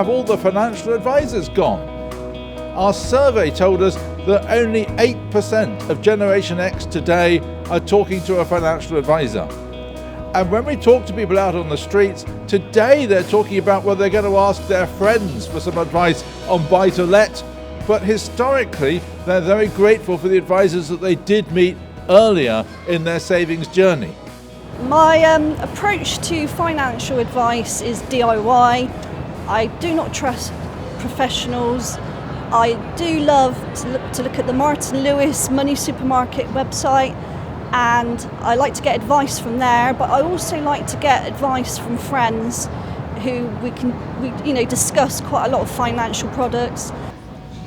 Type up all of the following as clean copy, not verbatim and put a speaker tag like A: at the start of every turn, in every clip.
A: have all the financial advisors gone? Our survey told us that only 8% of Generation X today are talking to a financial advisor. And when we talk to people out on the streets, today they're talking about whether they're going to ask their friends for some advice on buy-to-let. But historically, they're very grateful for the advisors that they did meet earlier in their savings journey.
B: My approach to financial advice is DIY. I do not trust professionals. I do love to look at the Martin Lewis Money Supermarket website, and I like to get advice from there, but I also like to get advice from friends who we discuss quite a lot of financial products.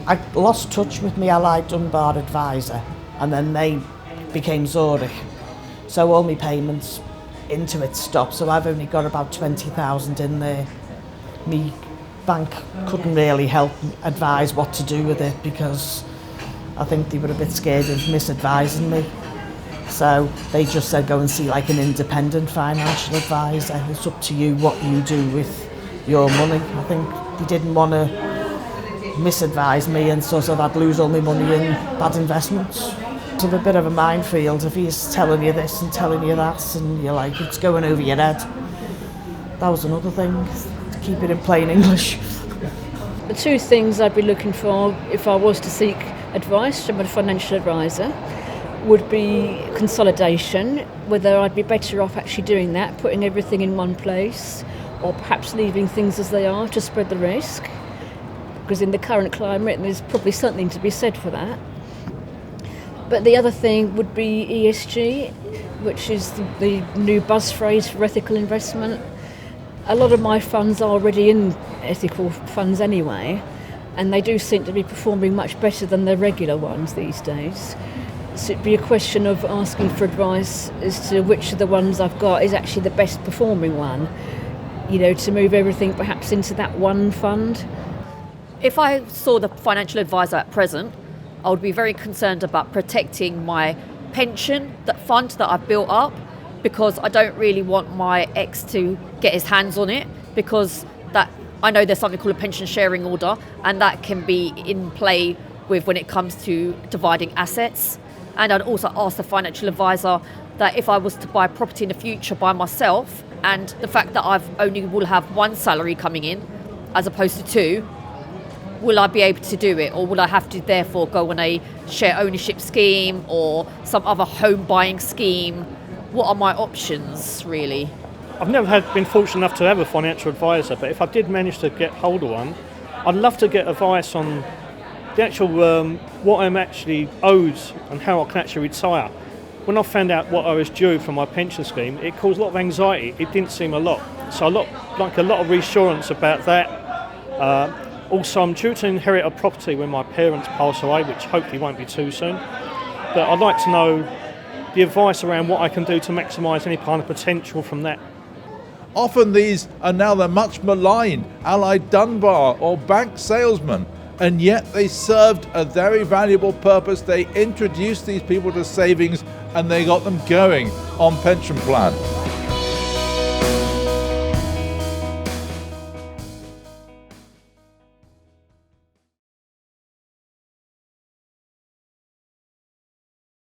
C: I lost touch with my Allied Dunbar advisor, and then they became Zurich. So all my payments into it stopped, so I've only got about 20,000 in there. Me bank couldn't really help advise what to do with it because I think they were a bit scared of misadvising me. So they just said go and see like an independent financial advisor. It's up to you what you do with your money. I think they didn't want to misadvise me and sort of I'd lose all my money in bad investments. It's a bit of a minefield if he's telling you this and telling you that and you're like, it's going over your head. That was another thing, to keep it in plain English.
D: The two things I'd be looking for if I was to seek advice from a financial advisor would be consolidation, whether I'd be better off actually doing that, putting everything in one place, or perhaps leaving things as they are to spread the risk. Because in the current climate, there's probably something to be said for that. But the other thing would be ESG, which is the new buzz phrase for ethical investment. A lot of my funds are already in ethical funds anyway, and they do seem to be performing much better than the regular ones these days. So it'd be a question of asking for advice as to which of the ones I've got is actually the best performing one, to move everything perhaps into that one fund.
E: If I saw the financial advisor at present, I would be very concerned about protecting my pension, that fund that I've built up, because I don't really want my ex to get his hands on it, because that I know there's something called a pension sharing order, and that can be in play with when it comes to dividing assets. And I'd also ask the financial advisor that if I was to buy property in the future by myself, and the fact that I've only will have one salary coming in as opposed to two, will I be able to do it, or will I have to therefore go on a share ownership scheme or some other home buying scheme? What are my options, really?
F: I've never been fortunate enough to have a financial advisor, but if I did manage to get hold of one, I'd love to get advice on the actual what I'm actually owed and how I can actually retire. When I found out what I was due from my pension scheme, it caused a lot of anxiety. It didn't seem a lot. So a lot of reassurance about that. Also, I'm due to inherit a property when my parents pass away, which hopefully won't be too soon. But I'd like to know the advice around what I can do to maximise any kind of potential from that.
A: Often these are now the much maligned Allied Dunbar or bank salesmen, and yet they served a very valuable purpose. They introduced these people to savings and they got them going on pension plan.